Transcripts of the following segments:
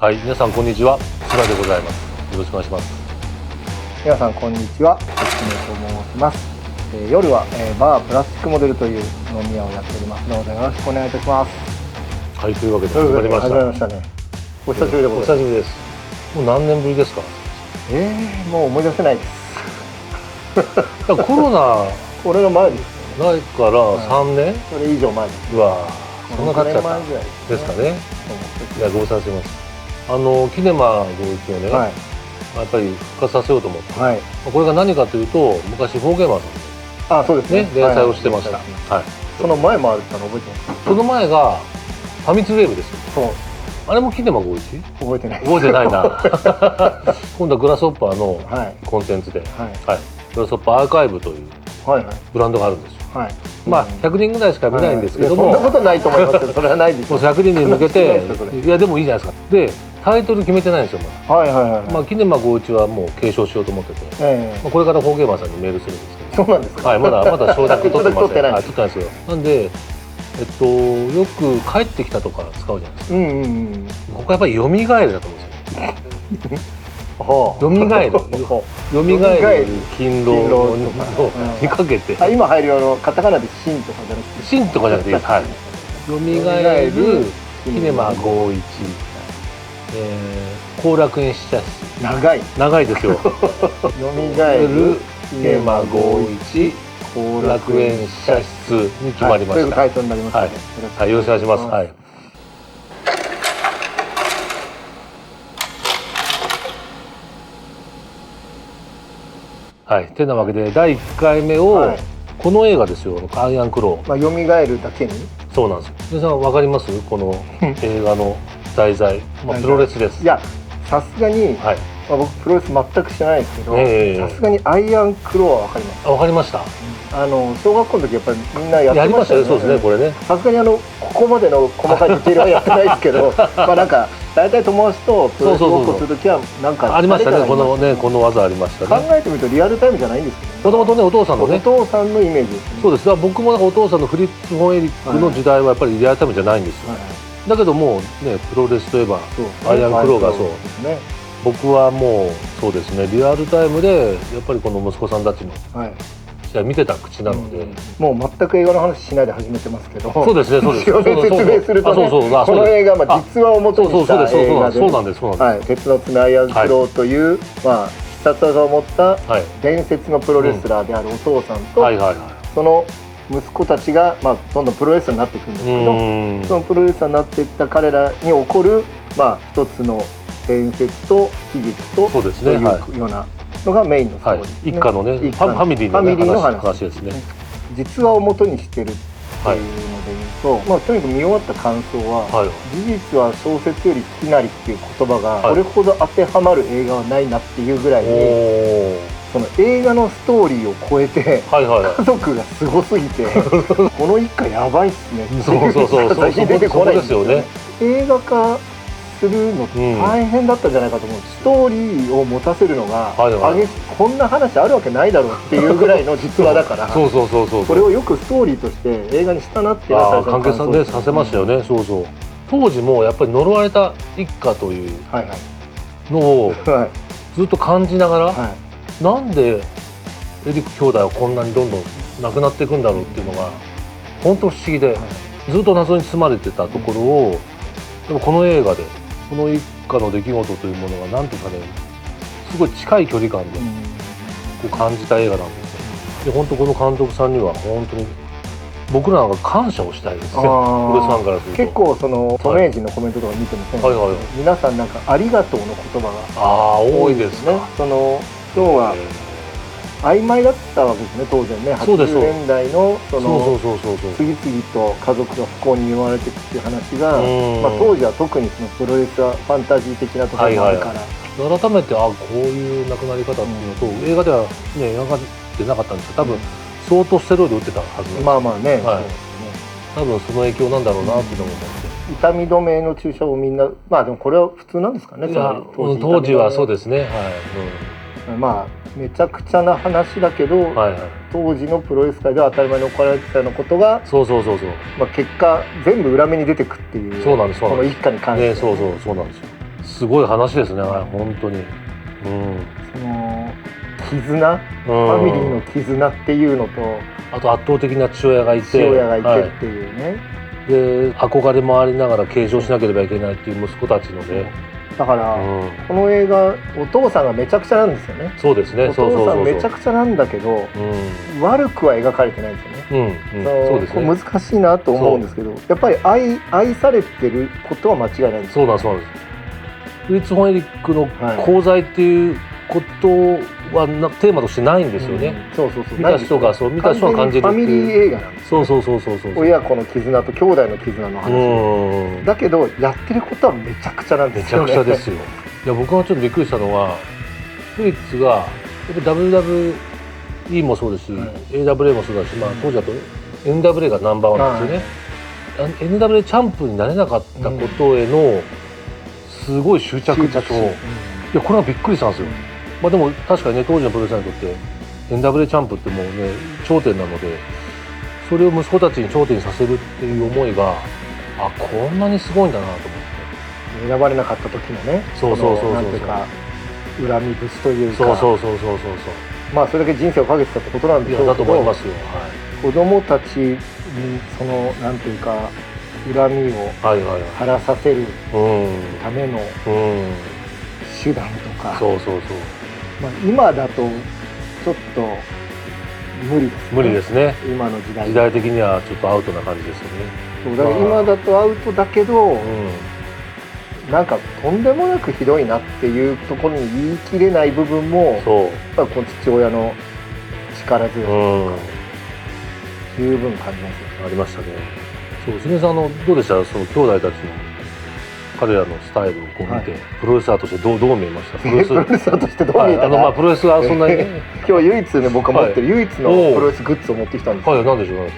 はい、皆さんこんにちは、菅でございます。よろしくお願いします。皆さんこんにちは、関根と申します。夜は、バープラスチックモデルという飲み屋をやっておりますのでよろしくお願いいたします。はい、というわけで始まりました。始まりましたね。お久しぶりでございます。お久しぶりです。もう何年ぶりですか？もう思い出せないですコロナこれが前です。ないから3年、それ以上前です。うわそんな経っちゃった6年前ぐらいですかね。いや、ご無沙汰してます。キネマ剛一をね、はい、やっぱり復活させようと思って、はい、これが何かというと、昔フォーゲーマーさんそうですね、連載をしてました。はい。その前もあったの覚えてます？その前がファミツウェーブですよ。そう。あれもキネマ剛一？覚えてない。覚えてないな。今度はグラスホッパーのコンテンツで、はい、グラスホッパーアーカイブというブランドがあるんですよ。はい、まあ100人ぐらいしか見ないんですけども、そんなことないと思いますけど、それはないです。もう100人に向けて、いやでもいいじゃないですか。で、タイトル決めてないんですよ。まあキネマ剛一はもう継承しようと思ってて、これからフォーゲーマーさんにメールするんですけど。そうなんですか。はい、まだ承諾取ってません。取ってないんですよ。なんで。よく帰ってきたとか使うじゃないですか。ここやっぱり蘇るだと思うんですよ。蘇る勤労にかけて。今入るようカタカナでシンとかじゃなくて。シンとかじゃなくていいです。はい。蘇るキネマ剛一。後楽園支社室。長いですよ。蘇るキネマ剛一。後楽園支社室に決まりました。というタイトルになりました。はい、よろしくお願いします。はい。はい、てなわけで第1回目をこの映画ですよ、アイアンクロー。蘇るだけに。そうなんですよ。皆さんわかります？この映画の題材、プロレスです。いや、さすがに。僕プロレス全く知らないですけど、さすがにアイアンクローは分かります。分かりました。小学校の時やっぱりみんなやってましたよね。そうですね、これね。さすがにここまでの細かいディテールはやってないですけど、なんか大体友達とプロレスごっこする時はなんかありましたね。この技ありましたね。考えてみるとリアルタイムじゃないんですけど、もともとね、お父さんのイメージですね。そうです。僕もお父さんのフリッツ・フォン・エリックの時代はやっぱりリアルタイムじゃないんですよ。だけどもうね、プロレスといえばアイアンクローがそうですね。僕はもうそうですね、リアルタイムでやっぱりこの息子さんたちの試合見てた口なので、もう全く映画の話しないで始めてますけど、そうですね、そうです。説明するとね、この映画実話を元にした映画で、そうなんです、そうなんです。鉄の爪アイアンクローという必殺技を持った伝説のプロレスラーであるお父さんと、その息子たちがどんどんプロレスラーになっていくんですけど、そのプロレスラーになっていった彼らに起こる一つの伝説と悲劇とというようなのがメインのストーリー。一家のね、ファミリーの話ですね。実話を元にしてるっていうので言うと、とにかく見終わった感想は、事実は小説より好きなりっていう言葉がこれほど当てはまる映画はないなっていうぐらいに、その映画のストーリーを超えて家族がすごすぎてこの一家やばいっすねっていう最近出てこないんですよね。映画化するの大変だったんじゃないかと思う。ストーリーを持たせるのがこんな話あるわけないだろうっていうぐらいの実話だから、それをよくストーリーとして映画にしたなっていうのは関係させましたよね。そうそう。当時もやっぱり呪われた一家というのをずっと感じながら、なんでエリック兄弟はこんなにどんどん亡くなっていくんだろうっていうのが本当不思議で、ずっと謎に包まれてたところを、でもこの映画でこの一家の出来事というものがなんていうかね、すごい近い距離感でこう感じた映画なんですよ。で、本当この監督さんには本当に僕らが感謝をしたいですね。プロレスファンからすると。結構その著名人のコメントとか見てもそうなんですけど、皆さんなんかありがとうの言葉が多いですね。要は曖昧だったわけですね、当然ね。80年代の次々と家族が不幸に見舞われていくっていう話が、当時は特にそのプロレスはファンタジー的なところがあるから、改めてこういう亡くなり方っていうのと、映画ではね描かれてなかったんですけど、多分相当ステロイド打ってたはずなんです。多分その影響なんだろうなっていうのも思って、痛み止めの注射をみんな、でもこれは普通なんですかね。当時はそうですね。めちゃくちゃな話だけど、当時のプロレス界では当たり前に行われてたようなことが、結果全部裏目に出てくっていう、この一家に関して、そうなんですよ。すごい話ですね、本当に。その絆、ファミリーの絆っていうのと、あと圧倒的な父親がいてっていうね、で憧れもありながら継承しなければいけないっていう息子たちのね。だから、この映画お父さんがめちゃくちゃなんですよね。そうですね。お父さんめちゃくちゃなんだけど、悪くは描かれてないんですよね。そうですね。難しいなと思うんですけど、やっぱり愛されてることは間違いないんです。そうなんです。フリッツ・ホン・エリックの功罪っていうことはテーマとしてないんですよね。見た人が見た人は感じる。ファミリー映画なんです。そう。親子の絆と兄弟の絆の話。だけどやってることはめちゃくちゃなんですよね。めちゃくちゃですよ。いや僕がちょっとびっくりしたのは、フリッツがやっぱ WWE もそうですし、AWA もそうだし、当時だと NWA がナンバーワンですよね。NWA チャンプになれなかったことへのすごい執着と、いやこれはびっくりしたんですよ。でも確かにね、当時のプロレスラーにとって NWA チャンプってもうね頂点なので、それを息子たちに頂点にさせるっていう思いがこんなにすごいんだなと思って。選ばれなかった時のね、なんていうか恨み節というか、そうそれだけ人生をかけてたってことなんでしょうけど、だと思いますよ。子供たちにそのなんていうか恨みを晴らさせるための手段とか、今だとちょっと無理ですね。今の時代的にはちょっとアウトな感じですよね。だから今だとアウトだけど、なんかとんでもなくひどいなっていうところに言い切れない部分も、やっぱこの父親の力強さとか十分感じますよ。ありましたね。娘さんどうでした？その兄弟たちの彼らのスタイルを見て、プロレスラーとしてどう見えました？プロレスラーとしてどう見えたか。プロレスはそんなに今日唯一ね、僕が持ってる唯一のプロレスグッズを持ってきたんですよ。何でしょう？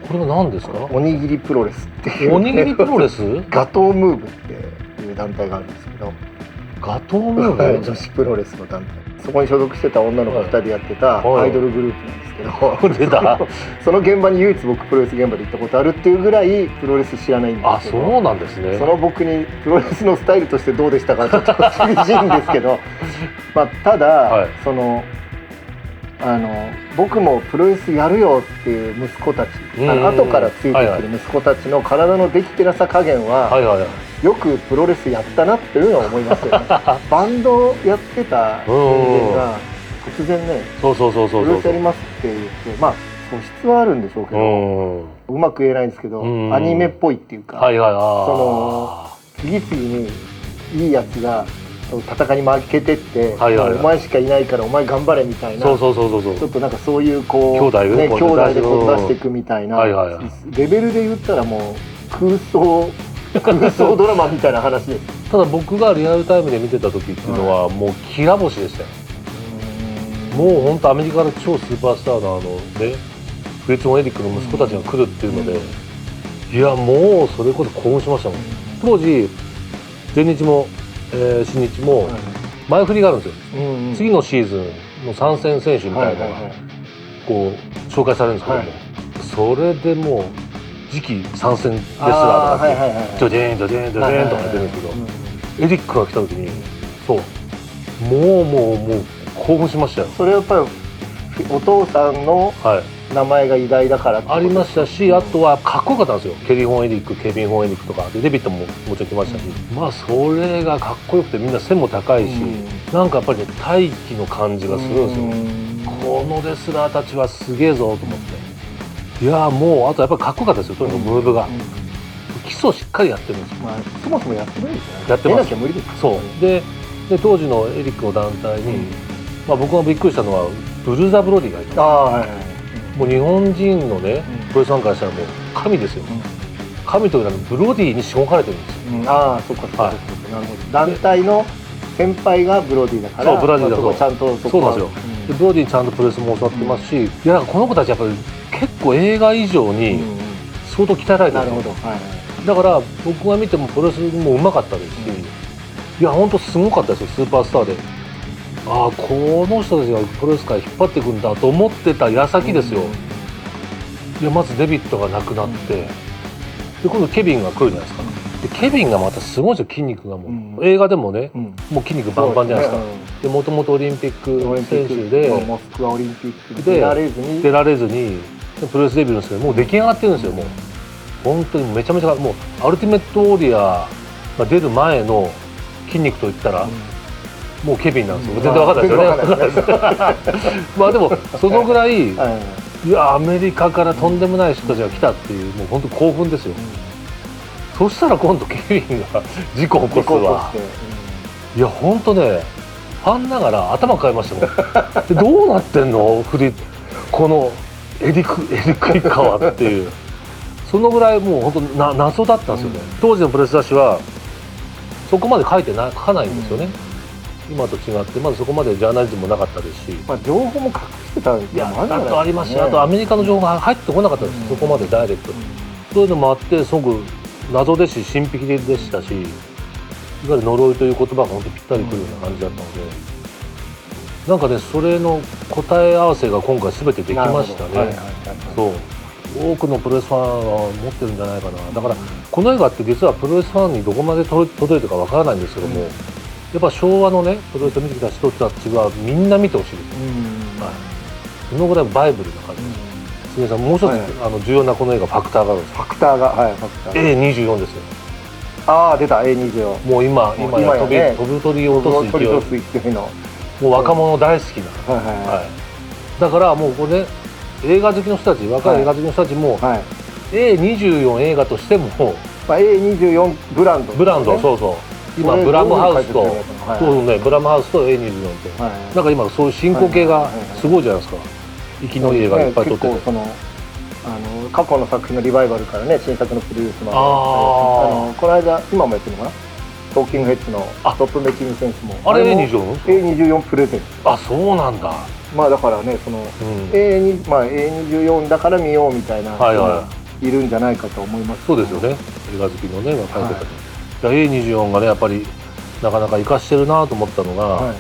これは何ですか？おにぎりプロレスっていう、おにぎりプロレス？ガトームーブっていう団体があるんですけど、ガトームーブ？女子プロレスの団体。そこに所属してた女の子2人でやってたアイドルグループなんですけど、出たその現場に唯一僕プロレス現場で行ったことあるっていうぐらいプロレス知らないんですけど、そうなんですね。その僕にプロレスのスタイルとしてどうでしたかちょっと厳しいんですけどただ、僕もプロレスやるよっていう息子たち、後からついてくる息子たちの体のできてなさ加減は、よくプロレスやったなっていうのは思いますよね。バンドやってた人間が突然ね、プロレスやりますって言って、素質はあるんでしょうけど、うまく言えないんですけど、アニメっぽいっていうか、次々にいいやつが戦いに負けてって、お前しかいないからお前頑張れみたいな、ちょっとなんかそういう兄弟で出していくみたいなレベルで言ったらもう空想ドラマみたいな話です。ただ僕がリアルタイムで見てた時っていうのは、もうきら星でしたよ。もう本当アメリカの超スーパースターのフリッツ・ホン・エリックの息子たちが来るっていうので、いやもうそれこそ興奮しましたもん。当時全日も新日も前振りがあるんですよ。次のシーズンの参戦選手みたいなのがこう紹介されるんですけども、それでもう次期参戦レスラーとかってドデーンドデーンドデーンとか出るんですけど、エリックが来た時にもう興奮しましたよ。それはやっぱりお父さんの名前が偉大だからってありましたし、あとはかっこよかったんですよ。ケリー・ホン・エリック、ケビン・ホン・エリックとかでデビットももちろん来ましたし、それがかっこよくてみんな背も高いし、なんかやっぱりね大気の感じがするんですよ。このレスラーたちはすげえぞと思って、いやもうあとやっぱりかっこよかったですよ。とにかくムーブが、基礎しっかりやってるんですよ。そもそもやってるんですよね。やってます。出なきゃ無理です。そうで当時のエリックの団体に、僕がびっくりしたのはブルーザ・ブロディがいた。もう日本人のねプロレスファンからしたらもう神ですよ。神というのはブロディにしごかれてるんですよ。そうか。団体の先輩がブロディだから、ブロディだとちゃんとそうなんですよ。でブロディにちゃんとプロレスも教わってますし、いやこの子たちやっぱり結構映画以上に相当鍛えられてるんですよ。だから僕が見てもプロレスもうまかったですし、いや本当すごかったですよ。スーパースターで、この人たちがプロレス界引っ張っていくんだと思ってた矢先ですよ。いやまずデビットが亡くなって、で今度ケビンが来るじゃないですか。でケビンがまたすごいですよ、筋肉がもう、映画でもね、もう筋肉バンバンじゃないですか。でもともとオリンピック選手でモスクワオリンピックで出られずにプロレスデビューですけど、もう出来上がってるんですよ。もう本当にめちゃめちゃ、もうアルティメットウォリアーが出る前の筋肉といったら、もうケビンなんですよ。全然分かんないですよね。まあでもそのぐらい、いやアメリカからとんでもない人たちが来たっていう、もう本当興奮ですよ。そしたら今度ケビンが事故を起こすわ。いや本当ね、ファンながら頭変えましたもん。どうなってんのこのエリクイカはっていう、そのぐらいもう本当謎だったんですよね。当時のプレス雑誌はそこまで書かないんですよね。今と違ってまずそこまでジャーナリズムもなかったですし、情報も隠してたんですよ。あとありますし、あとアメリカの情報が入ってこなかったです、そこまでダイレクトに。そういうのもあってすごく謎ですし神秘的でしたし、いわゆる呪いという言葉が本当にぴったりくるような感じだったので、なんかねそれの答え合わせが今回全てできましたね。そう多くのプロレスファンは持ってるんじゃないかな。だからこの映画って実はプロレスファンにどこまで届いてるかわからないんですけども、やっぱ昭和のねプロレスを見てきた人たちはみんな見てほしいですよ。そのぐらいバイブルな感じです。杉江さん、もう一つ重要なこの映画ファクターがあるんです。ファクターが、ファクター A24 ですよ。ああ出た A24。もう今や飛ぶ鳥を落とす勢いの、もう若者大好きな。だからもうこれね、映画好きの人たち、若い映画好きの人たちも A24 映画としても、A24 ブランド、そうそう、今ブラムハウスとブラムハウスと A24 と、なんか今そういう進行形がすごいじゃないですか。生きのいい映画いっぱい撮ってて、過去の作品のリバイバルからね、新作のプロデュースまで、この間今もやってるのかな、トーキングヘッズのトップメキング選手もあれ A24 プレゼント。あ、そうなんだ。まあだからね、その A24 だから見ようみたいな人がいるんじゃないかと思います。そうですよね、映画好きのね若い方に。A24 がねやっぱりなかなか活かしてるなと思ったのが、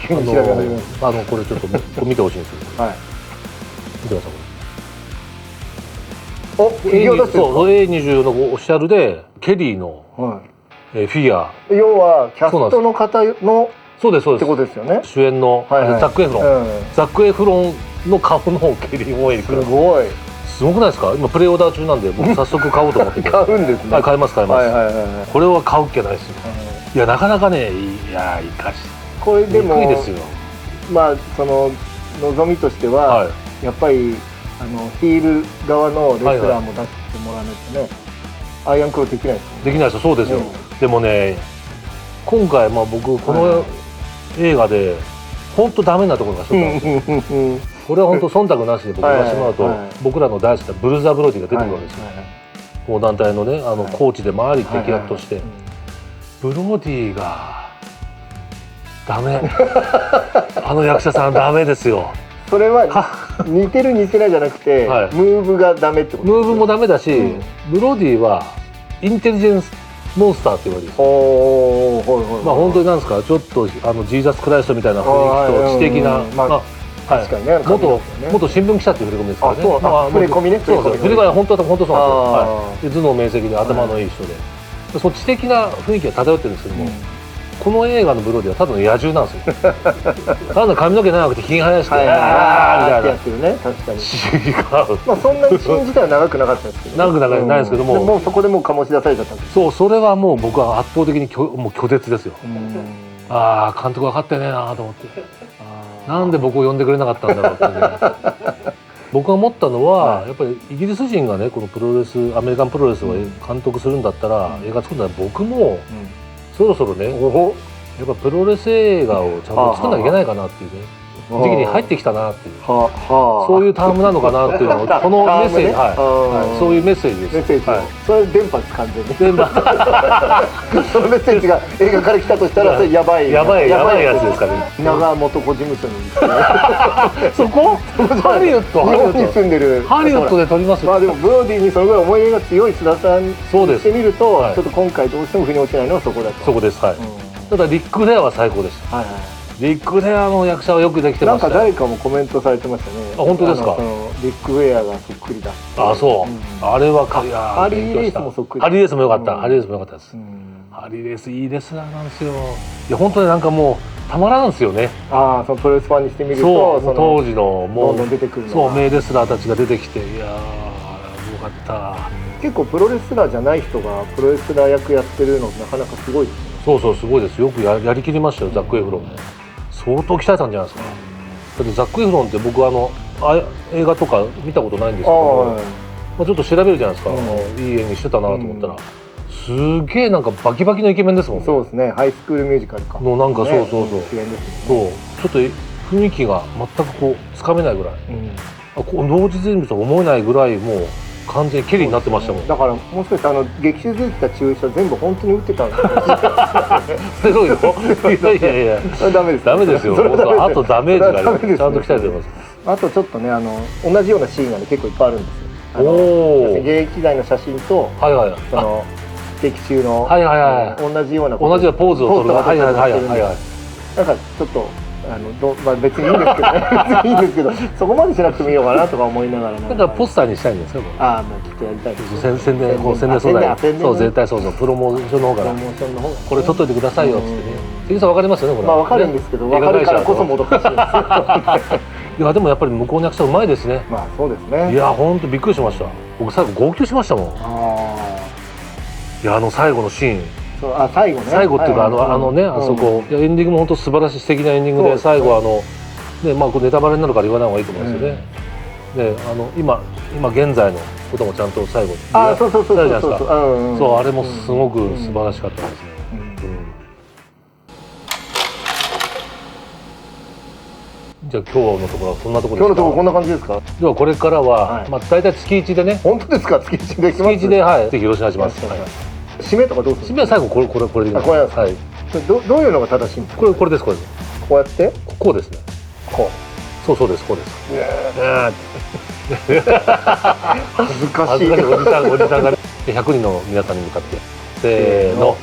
これちょっと見てほしいんですよ。見てください。お、A24 のオフィシャルでケリーのフィギュア、要はキャストの方のそうですってことですよね。主演のザック・エフロンの顔のケリー・モエリク。すごくないですか。今プレオーダー中なんで僕早速買おうと思ってて。買うんですね。はい、買います。これは買うっけないですよ。いやなかなかね、いやいかしこれでもいいですよ。まあその望みとしてはやっぱりヒール側のレスラーも出してもらわないとね、アイアンクローできないですよね。できないですよ。そうですよ。でもね、今回僕この映画で本当ダメなところが一つあるんですよ。これは本当忖度なしで僕言わせてもらうと、僕らの大好きなブルザー・ブロディが出てくるわけですよ。この団体のねコーチでもあり敵役として、ブロディがダメ。役者さんダメですよ。それは似てる似てないじゃなくて、ムーブがダメってことです。ムーブもダメだし、ブロディはインテリジェンスモンスターって言われるんですよ。まあ本当になんですか、ちょっとジーザス・クライストみたいな雰囲気と知的な、確かにね、元新聞記者っていう振り込みですからね。振り込みね。そうそう、振り込みは本当そうなんですよ。頭脳明晰で頭のいい人で、その知的な雰囲気が漂ってるんですけども、この映画のブロディはただの野獣なんですよ。ただの髪の毛長くてひげ生やして、あーみたいなやってるね。確かに。違う。まあそんなにシーン自体は長くなかったですけど。長くないですけども、もうそこでもう醸し出されちゃったんです。そう、それはもう僕は圧倒的にもう拒絶ですよ。ああ、監督分かってねえなと思って、なんで僕を呼んでくれなかったんだろうってね。僕が思ったのは、やっぱりイギリス人がねこのプロレス、アメリカンプロレスを監督するんだったら、映画作るんだったら僕もそろそろね、やっぱプロレス映画をちゃんと作んなきゃいけないかなっていうね時期に入ってきたなっていう、そういうタームなのかなっていうのをこのメッセージ、そういうメッセージです。メッセージ、それ電波です完全に。電波。そのメッセージが映画から来たとしたらそれやばいやつですかね。長本小事務所に。そこ？ハリウッド。日本に住んでる。ハリウッドで撮ります。まあでもブロディにそのぐらい思い入れが強い須田さんにしてみると、ちょっと今回どうしても腑に落ちないのはそこだと。そこです。はい。ただリック・フレアは最高です。リック・フレアの役者はよくできてました。なんか誰かもコメントされてましたね。あ、本当ですか。ビッグウェアがそっくりだ。あ、そう、あれはハリーレースもそっくり。ハリーレースも良かった、ハリーレースも良かったです。ハリーレースいいレスラーなんですよ。いや本当になんかもうたまらんですよね。ああ、そのプロレスファンにしてみると、そう当時のもうどんどん出てくるのそう名レスラーたちが出てきて、いやーよかった。結構プロレスラーじゃない人がプロレスラー役やってるのなかなかすごいですね。そうそうすごいです。よくやりきりましたよ、ザック・エフロンね。相当鍛えたんじゃないですか。だってザック・エフロンって僕映画とか見たことないんですけど、まあ、ちょっと調べるじゃないですか、いい演技してたなと思ったら、すげえなんかバキバキのイケメンですもんね。そうですね、ハイスクールミュージカルかのなんかそうそうそう、主演ですそうちょっと雰囲気が全くこうつかめないぐらい、同時人物とは思えないぐらいもう完全にケリーになってましたもん。だからもしかしたら劇中出てきた注射全部本当に打ってたんですよ。すごいの？いやいやダメです。ダメですよ。あとダメージがある。ちゃんと鍛えてます。あとちょっとね同じようなシーンがね結構いっぱいあるんですよ。現役時代の写真と、その劇中の同じような同じようなポーズを取る。はい。なんかちょっとまあ別にいいんですけどね。別にいいんですけど、そこまでしなくてもいいのかなとか思いながら。だからポスターにしたいんですよ。ああ、もうきっとやりたいです。宣伝素材。そう絶対そうプロモーションの方から。これ撮っといてくださいよってね。関さんわかりますよねこれ。まあわかるんですけど、わかるからこそもどかしいですよ。いやでもやっぱり向こうの役者うまいですね。まあそうですね。いや本当びっくりしました。僕最後号泣しましたもん。いや最後のシーン。最後ね。最後っていうかあそこエンディングも本当素晴らしい素敵なエンディングで、最後ねまあネタバレになるから言わない方がいいと思うんですよね。で今現在のこともちゃんと最後にそうそうあれもすごく素晴らしかったですね。じゃあ今日のところはそんなところですか。今日のところこんな感じですか。ではこれからはまあ大体月1でね。本当ですか。月1で。月1でぜひよろしくお願いします。締めとかどうする？締めは最後これでいいです。はい。どういうのが正しいんですか。これです。こうやってこうですね。そうです。こうです。恥ずかしい。おじさんが100人の皆さんに向かってせーの。